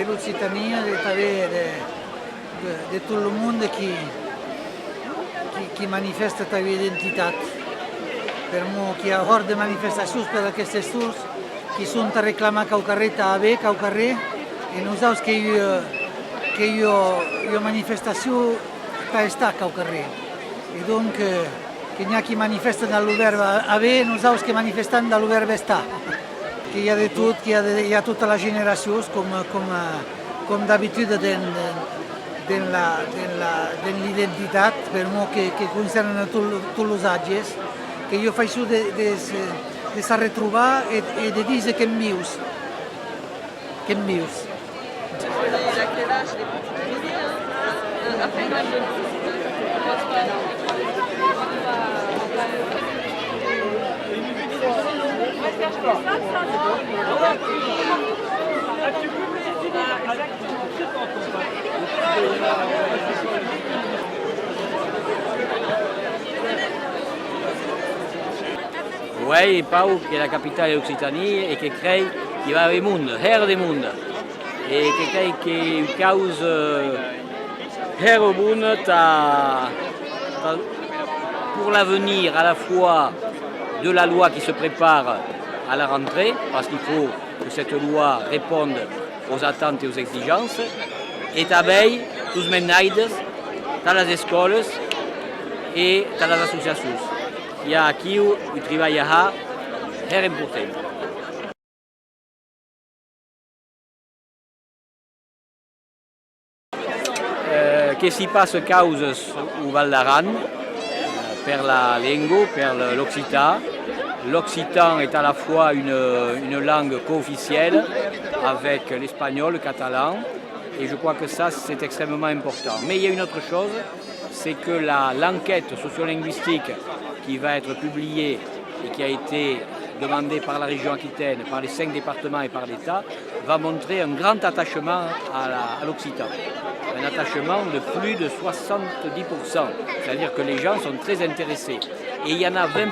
l'Occitanie, de tout le monde qui manifeste ta identitat. Per mo que hi ha hort de manifestacions per aquestes tours que són a reclamar cau carrer, a bé, cau carrer, i nosaltres que jo manifestació ta estar cau carrer. I donc que n'hi ha qui manifesten a l'Obert a bé, nosaltres que manifestem de l'Obert a estar. Que hi ha de tot, que hi ha tota la generació, com d'habitude de l'identitat, per mo que concernen a tots els atges, que jo faig de se retrobar i de dir que em vius. Que em vius. Oui, Pau, qui est la capitale de l'Occitanie et qui crée, qui va au monde, her du monde. Et qui crée, qui cause her au monde pour l'avenir à la fois de la loi qui se prépare à la rentrée, parce qu'il faut que cette loi réponde aux attentes et aux exigences, et també tous menaides, dans les écoles et dans les associations. Il y a qui travaille à her important. Che si passe causes au Val d'Aran per la lingua, per l'occitan. L'occitan est à la fois une langue co-officielle avec l'espagnol, le catalan, et je crois que ça c'est extrêmement important. Mais il y a une autre chose, c'est que l'enquête sociolinguistique qui va être publiée et qui a été demandée par la région Aquitaine, par les 5 départements et par l'État, va montrer un grand attachement à l'occitan. Un attachement de plus de 70%, c'est-à-dire que les gens sont très intéressés. Et il y en a 20%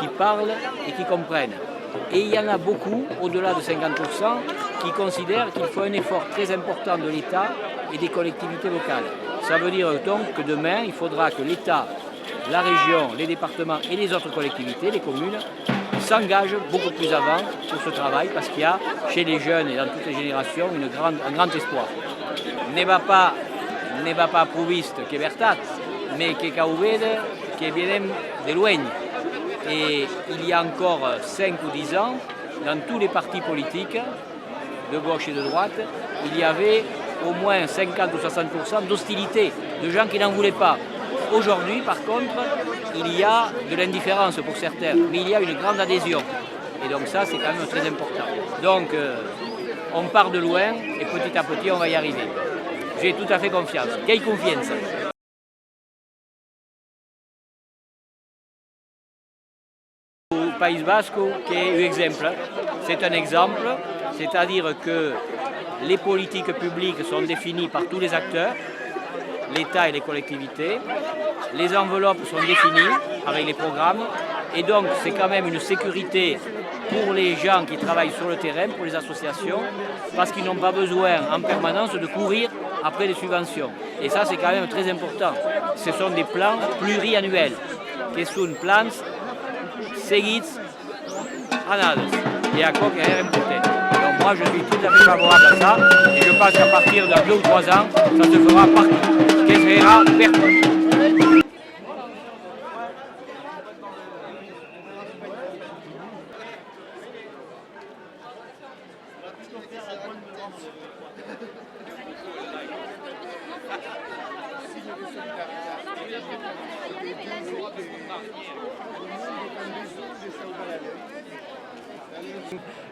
qui parlent et qui comprennent. Et il y en a beaucoup, au-delà de 50%, qui considèrent qu'il faut un effort très important de l'État et des collectivités locales. Ça veut dire donc que demain, il faudra que l'État, la région, les départements et les autres collectivités, les communes, s'engagent beaucoup plus avant pour ce travail parce qu'il y a chez les jeunes et dans toutes les générations un grand espoir. Ne va pas proviste que vertat, mais que cauvede qui viennent de loin. Et il y a encore 5 ou 10 ans, dans tous les partis politiques, de gauche et de droite, il y avait au moins 50 ou 60% d'hostilité, de gens qui n'en voulaient pas. Aujourd'hui, par contre, il y a de l'indifférence pour certains, mais il y a une grande adhésion. Et donc ça, c'est quand même très important. Donc, on part de loin et petit à petit, on va y arriver. J'ai tout à fait confiance. Quelle confiance. Au Pays Basque, qui est un exemple, c'est un exemple, c'est-à-dire que les politiques publiques sont définies par tous les acteurs, l'État et les collectivités, les enveloppes sont définies avec les programmes, et donc c'est quand même une sécurité pour les gens qui travaillent sur le terrain, pour les associations, parce qu'ils n'ont pas besoin en permanence de courir après les subventions. Et ça, c'est quand même très important. Ce sont des plans pluriannuels, qui sont plans seguits annuels. Et à quoi c'est important. Donc moi, je suis tout à fait favorable à ça, et je pense qu'à partir de 2 ou 3 ans, ça se fera partout, qui sera partout.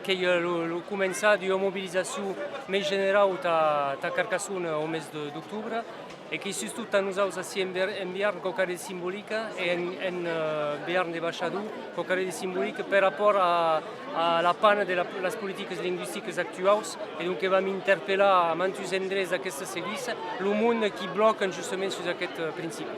Che lo comença de mobilizació més general ta Carcassonne au mes d'octubre e que surtout a nosaltres així en Biarn qualque simbolica e en Biarn de Baixador qualque simbolica per rapport a la panne de les polítiques lingüístiques actuals e donc vam interpel·lar a mantus endrecs d'aquesta seguissa el món qui bloquen justament sur aquest principi.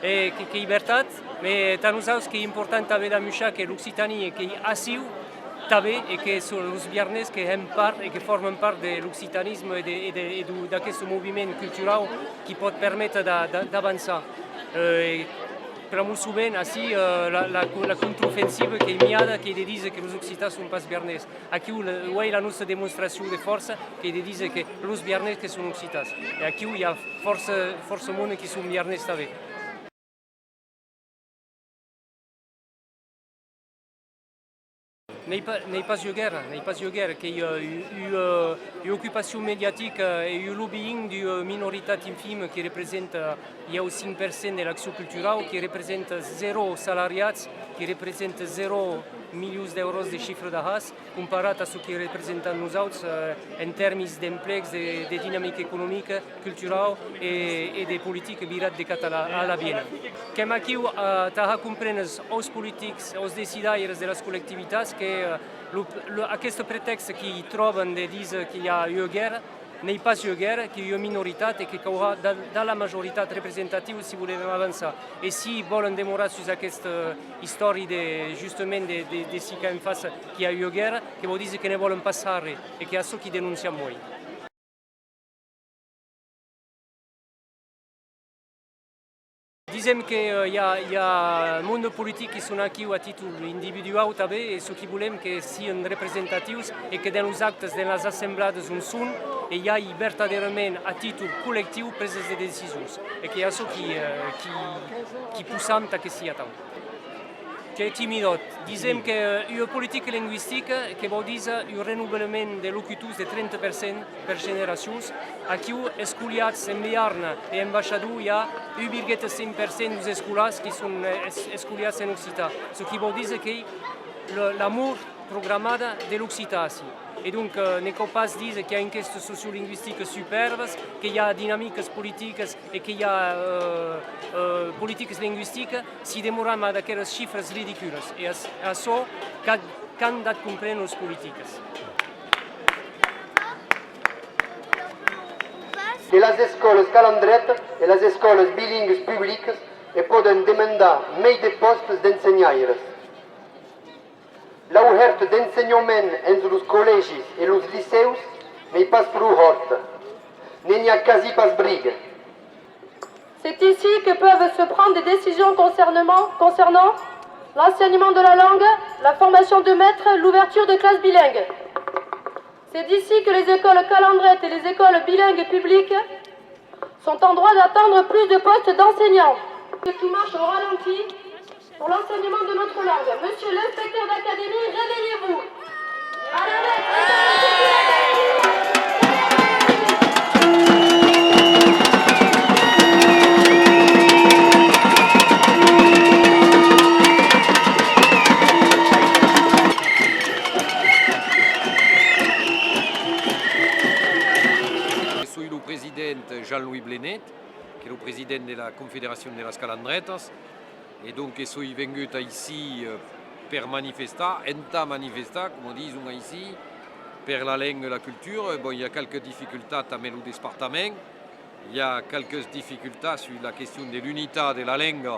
e che libertà, ma tanusas che è importante avere la musica che l'Occitanie e che assiu també e che sono los biarnès che e che formano parte dell'occitanismo e da questo movimento culturale che può permettere d'avanzare. Per molto bene, ainsi la contre-offensive che è miada che dice che los occitans sono pas biarnès. Qui la nostra dimostrazione di forza che dice che los biarnès che sono occitans. E qui il y a forse mondo che sono biarnès també. N'est pas eu guerre, qu'il y a eu occupation médiatique et eu lobbying d'une minorité infime qui représente, il y a aussi 5% de l'action culturelle, qui représente 0 salariés, qui représente 0 millions d'euros de chiffre d'affaires, comparé à ce qui représente nous autres en termes d'emploi, de dynamique économique, culturelle et de politique virate de Català à la Viena. Comme aquí comprenen els polítics, els decidaires de les collectivitats que aquest pretext que troben de dir que hi ha eu guerra n'est pas eu guerra, qu'il y a une minorité et que dans la majorité représentative si volem avançar. Et si volen demorar sur cette histoire justement de ce qu'en face qu'il y a eu guerra, que vol dir que ne volen passar res et que és això que denunciem noi. Dizem que hi ha món polític que són aquí a títol individual també, i ce que volem que siguin representatius i que en els actes, en les assemblades on són, hi ha verdaderament a títol col·lectiu preses de decisions. I que és això que posam que sia tant. Que è timidot. Dizem que una politica lingüística que vol dir un renouvellement de locutors de 30% per generacions. Aquí, escolats en Biarna i en Baixador, hi ha 1,5% dels escolars que són escolats en occità. Ce qui vol dir que l'amour programada de l'occità. Et donc, ne cal pas dir qu'il y a enquêtes sociolinguistiques superbes, qu'il y a dynamiques politiques et qu'il y a politiques linguistiques si demorem a d'aquestes xifres ridicules. Et això qu'han de comprendre les politiques. Que les escoles calandretes i les escoles bilingues públiques poden demandar més de postos d'ensenyaires. L'oferta d'ensenyament entre els col·legis i els liceus n'est pas prou forte. N'y a quasi pas brigue. C'est ici que peuvent se prendre des décisions concernant l'enseignement de la langue, la formation de maîtres, l'ouverture de classes bilingues. C'est d'ici que les écoles calandrettes et les écoles bilingues publiques sont en droit d'attendre plus de postes d'enseignants. Tout marche au ralenti pour l'enseignement de notre langue. Monsieur l'inspecteur d'académie, réveillez-vous. Je suis le président Jean-Louis Blenet, qui est le président de la Confédération de las Calandretas. Et donc, je suis venu ici per manifestar, comme on dit ici, per la langue et la culture. Bon, il y a quelques difficultés avec le département. Il y a quelques difficultés sur la question de l'unité de la langue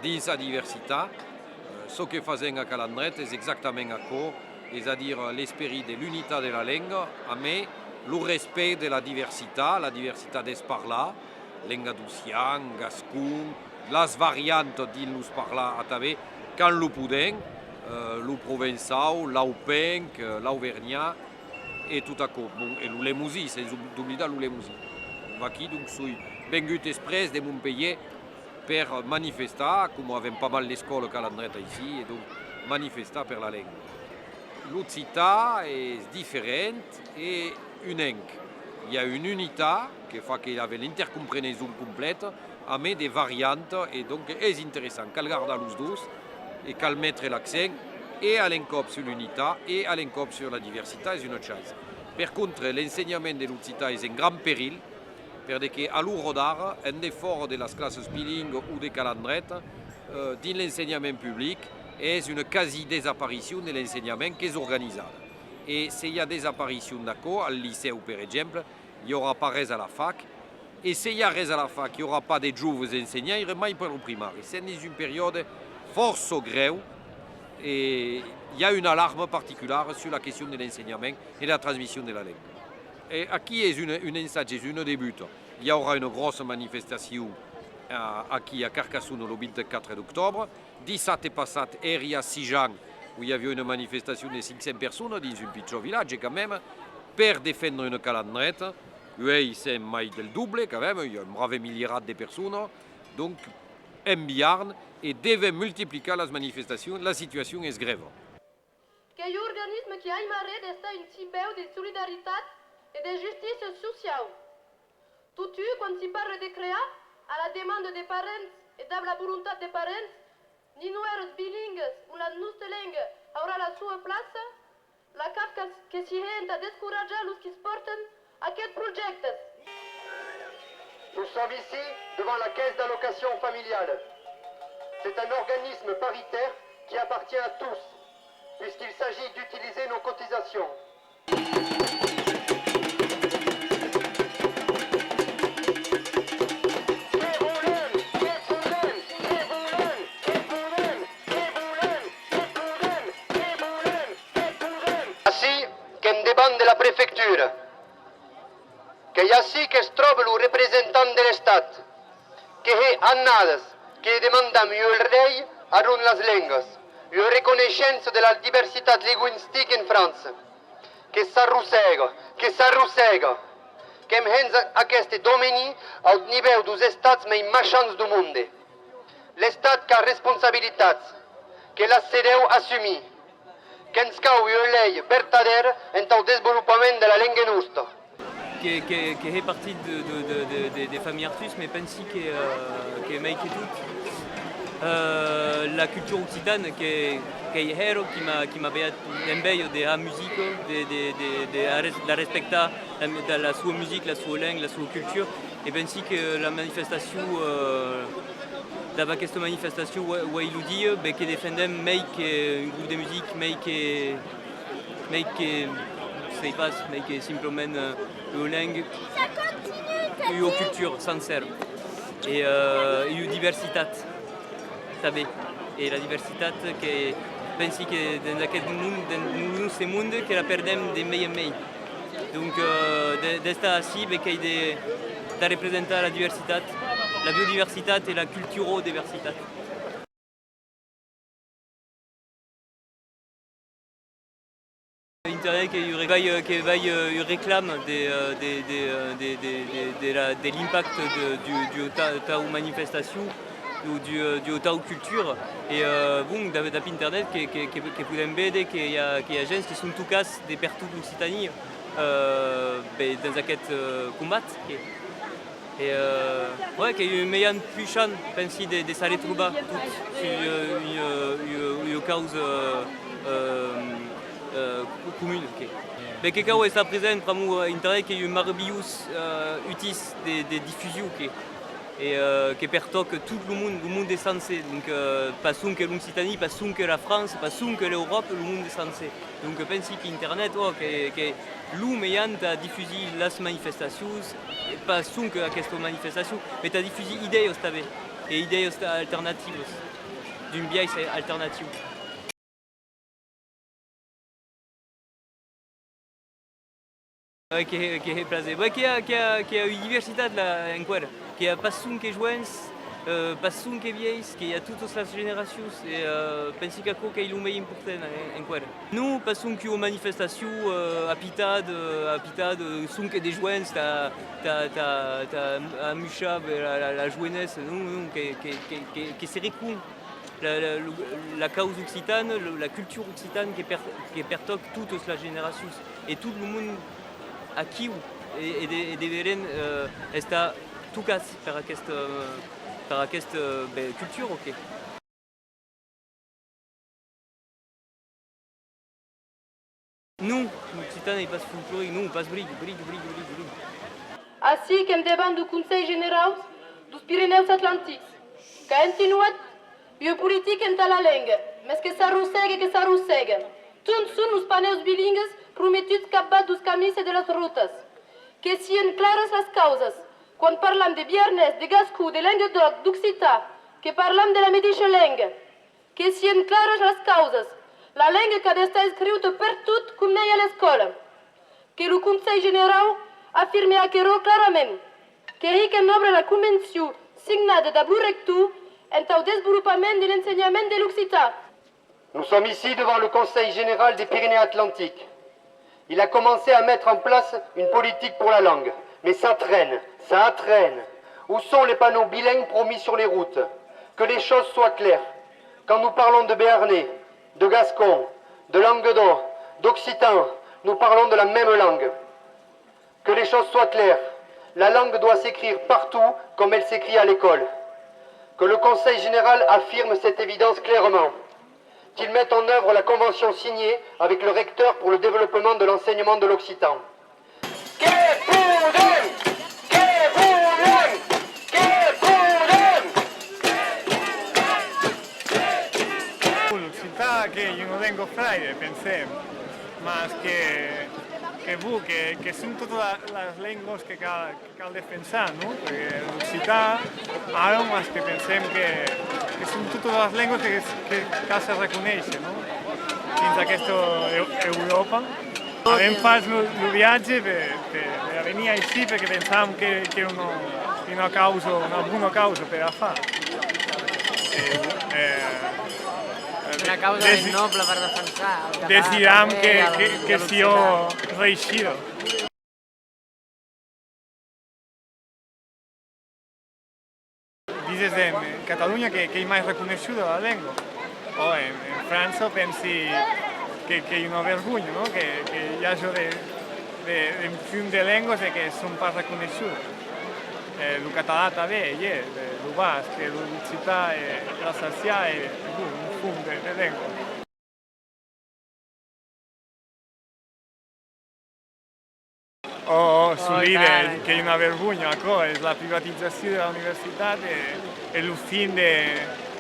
dans sa diversité. Ce que faisons à Calandret est exactement d'accord, c'est-à-dire l'esprit de l'unité de la langue, mais le respect de la diversité des parla, langue d'Occitane, gascon, les variantes dins los parla a també, quand le podem, le provençal, l'aupenc, l'auvergnat, et tout à coup. Bon, et le lemousi, c'est d'oblidar le lemousi. Aquí, donc, suis venu express de Montpellier per manifestar, comme avem pas mal d'écoles calandretes ici, et donc manifestar per la langue. L'occità est différente et unique. Il y a une unité qui fait qu'il y avait l'intercompréhension complète, mais des variantes, et donc c'est intéressant. Cal garder les deux et cal mettre l'accent et à l'encop sur l'unité et à l'encop sur la diversité, c'est une autre chose. Par contre, l'enseignement de l'occità est un grand péril, parce qu'à l'ourodar, un effort de las classes bilingues ou des calandrettes dans l'enseignement public est une quasi-désapparition de l'enseignement qui est organisé. Et s'il y a des apparitions d'accord, au lycée par exemple, il y aura pas à la fac, e se hi ha res a la fa qu'il n'y aura pas de joves ensenyaires mai per lo primari. C'est une période força greu et il y a une alarme particulière sur la question de l'enseignement et de la transmission de la langue. Et aquí és un ensatge, és un début. Il y aura une grosse manifestation aquí a Carcassonne le 24 d'octobre. Dissabte passat eri a Sijan, où il y avait une manifestation de 500 personnes dans un petit village quand même, per défendre une calandrette. Oui, c'est mai del double quand même, il y a un brave milliard de personnes. Donc, en Biarn, et devem multiplicar les manifestations, la situation és greva. Qu'est un organisme qui a aimaré d'estar un simbeu de solidaritat et de justice sociale. Tout quand s'y parle de créer, à la demande des parents et dans la volonté des parents, ni nous bilingues ou la nostra langue aura la sua place, la CAF que s'y rend à décourager los qui portent aquest projecte. Nous sommes ici devant la caisse d'allocation familiale. C'est un organisme paritaire qui appartient à tous, puisqu'il s'agit d'utiliser nos cotisations. Ainsi qu'en dépend de la préfecture, que hi ha sí que es troba el representant de l'Estat, que he annades que demandam el rei a les lengues, la reconnaissance de la diversitat linguistica en França, que s'arrossega, que hem hens aquest domini al nivell dels estats més machants del món. L'Estat que ha responsabilitats, que les sereu assumir, que ens cau una llei vertadera en el desenvolupament de la llengua nostra. Qui est partie des familles Artus, mais pensi qui est mec et tout. La culture occitane qui est héros, qui m'a bien embello de la musique, de la respecta la sua musique, la sua langue, la sua culture. Et pensi que la manifestation, d'abord cette manifestation où il nous dit que défendem mec un groupe de musique, mec c'est pas, mais qui est simplement une langue, une culture sincère et une diversité, savez. Et la diversité que pense que dans ce monde que la perdem de mai en mai. Donc d'estar ici, qu'il y de représenter la diversité, la biodiversité et la culturodiversité. Internet qui réclame de l'impact du tao manifestation ou du tao culture et bon d'après internet qui pouvait aider qu'il y a gens qui sont tout cas des partout d'Occitanie dans cette combat et ouais qu'il y a une meilleure puissance pensi de s'arrêter tout bas une cause commune. Okay. Mais que quand est présent, pour internet, qu'il y a une marbius utis de diffusion, okay. Et qui pertoque tout le monde est censé. Donc pas seulement que l'Occitanie, pas seulement que la France, pas seulement que l'Europe, le monde est censé. Donc je pense qu'Internet, que l'homme a diffusé les manifestations, pas seulement que cette manifestation, mais a diffusé idées aussi, et idées alternatives, d'une biais alternative. Qui est placé. Qui a une diversité là encore, qui a pas souvent que jeunes, pas souvent que vieilles, qui a toutes les générations. Et pense qu'il y a une important encore. Nous passons qu'aux manifestations habitades, sont que des jeunes, t'as Mucha, la jeunesse, nous qui se récupère. La cause occitane, la culture occitane qui pertoque toutes les générations et tout le monde. Aquí et deveren esta tout cas per aquesta culture, ok. Nous, l'Occitane n'est pas folklorique, nous, on passe brigue. Ainsi qu'en devant du Conseil général dos Pirineus Atlàntics, que ha continuat una política en la langue, mais que s'arrossega. Tots són els paneus bilingues prometuts cap bat dels camins i de les rutes. Que siguin clares les causes, Quan parlam de Biarnès, de Gascú, de Languedoc, d'Occità, que parlam de la mateixa lenga, que sien clares les causes, la lenga que ha d'estar escrita per tot com n'hi a l'escola, que el Consell General afirme aquerò clarament, que ric en obre la convenció signada de Blue Recto en el desenvolupament de l'ensenyament de l'Occità. Nous sommes ici devant le Conseil général des Pyrénées-Atlantiques. Il a commencé à mettre en place une politique pour la langue. Mais ça traîne. Où sont les panneaux bilingues promis sur les routes? Que les choses soient claires. Quand nous parlons de béarnais, de gascon, de languedoc, d'occitan, nous parlons de la même langue. Que les choses soient claires. La langue doit s'écrire partout comme elle s'écrit à l'école. Que le Conseil général affirme cette évidence clairement. Qu'il mette en œuvre la convention signée avec le recteur pour le développement de l'enseignement de l'occitan. L'Occità che io non vengo fraile, pensiamo, ma que son totes les llengües que cal defensar, no? Perquè l'occità, ara, més que pensem que són totes les llengües que cal se reconèixer, no? Dins d'aquesta Europa. Hem fet el viatge per venir així perquè pensàvem que era una bona causa per a fer. Una causa ben noble per defensar el català. Decidam que si jo reeixida. Dices en Catalunya que és més reconeguda la llengua. O en França pensi que hi ha una vergonya, no? Que hi ha això d'un film de llengües que són pas reconegudes. El català també, el basc, l'occità, l'alsacià, un fum de llengua. Solide, que hi ha una vergonya, és la privatització de la universitat i el fin de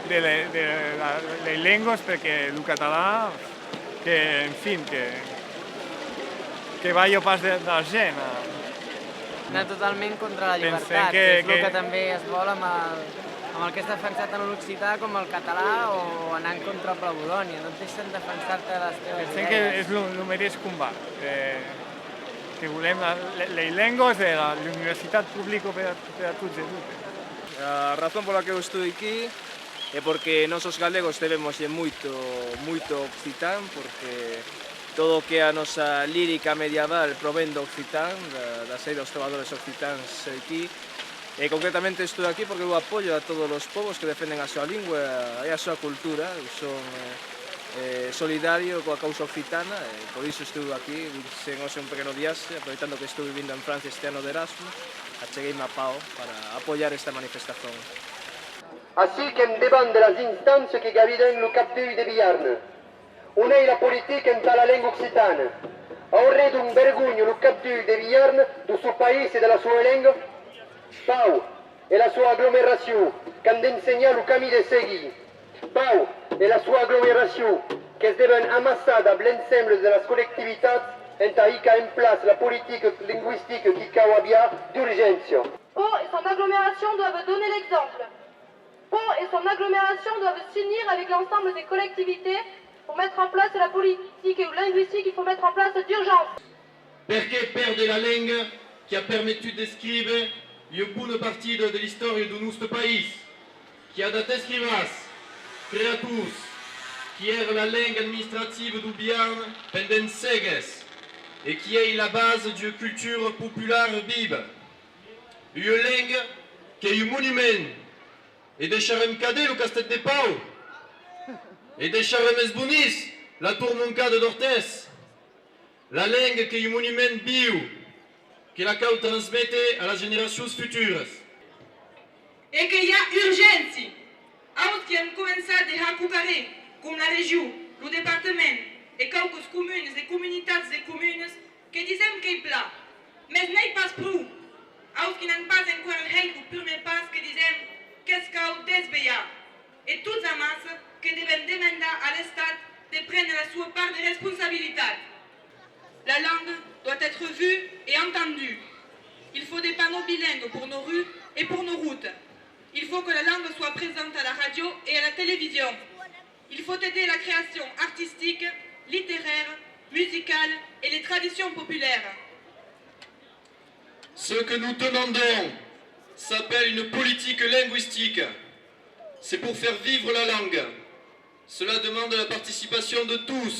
les llengües perquè el català, que, en fi, que va jo pas de la gent. Anar totalment contra la llibertat, que és el que també es vol amb el que és defensat en l'occità com el català o anar en contra per Bolònia. No et deixen defensar-te les teves idees. Pensem que és el mateix combat, que volem les llengües de la universitat pública per a tots i totes. A razón pola que eu estou aquí é porque nós os galegos debemos moito occitán, porque todo o que é a nosa lírica medieval provén do occitán, das dos trovadores occitáns aquí. E concretamente estou aquí porque eu apoio a todos os povos que defenden a súa lingua e a súa cultura. Eu son solidario coa causa occitana e por iso estou aquí, sen un pequeno viaxe, aproveitando que estou vivindo en Francia este ano de Erasmus, achegueime a Pau para apoiar esta manifestación. Así que deban de las instancias que gavidan lo capdeuil de Biarn. Una è la politica in la lingua occitana. Aurre un vergogno lo capdeuil de Biarn del suo paese e della sua lingua. Pau e la sua agglomerazione che hanno insegnato il cammino de seguir. Pau et la sua agglomération, qui se deviennent amassades à l'ensemble de las collectivités, en place la politique linguistique qui cawabia d'urgence. Pau et son agglomération doivent donner l'exemple. Pau et son agglomération doivent s'unir avec l'ensemble des collectivités pour mettre en place la politique linguistique qu'il faut mettre en place d'urgence. Perché perde la langue qui a permis de descrivere une bonne partie de l'histoire de notre pays, qui a descrivas creatus, qui est la langue administrative du Biarn pendant segles et qui est la base d'une culture populaire vive. Une langue qui est un monument et deixarem cader le castet de Pau et deixarem esbonis la tour Montcada d'Orthez. La langue qui est un monument viu que la cau transmette à les générations futures. Et qu'il y a urgence. Aus qui ont commencé à couper, comme la région, le département et quelques communes et communautés et communes qui disaient qu'il plaît. Mais n'est pas plus. Aus qui n'ont pas encore fait le premier pas qui disaient qu'est-ce qu'on désveilla. Et toutes les masses qui devaient demander à l'État de prendre la sua part de responsabilité. La langue doit être vue et entendue. Il faut des panneaux bilingues pour nos rues et pour nos routes. Il faut que la langue soit présente à la radio et à la télévision. Il faut aider la création artistique, littéraire, musicale et les traditions populaires. Ce que nous demandons s'appelle une politique linguistique. C'est pour faire vivre la langue. Cela demande la participation de tous.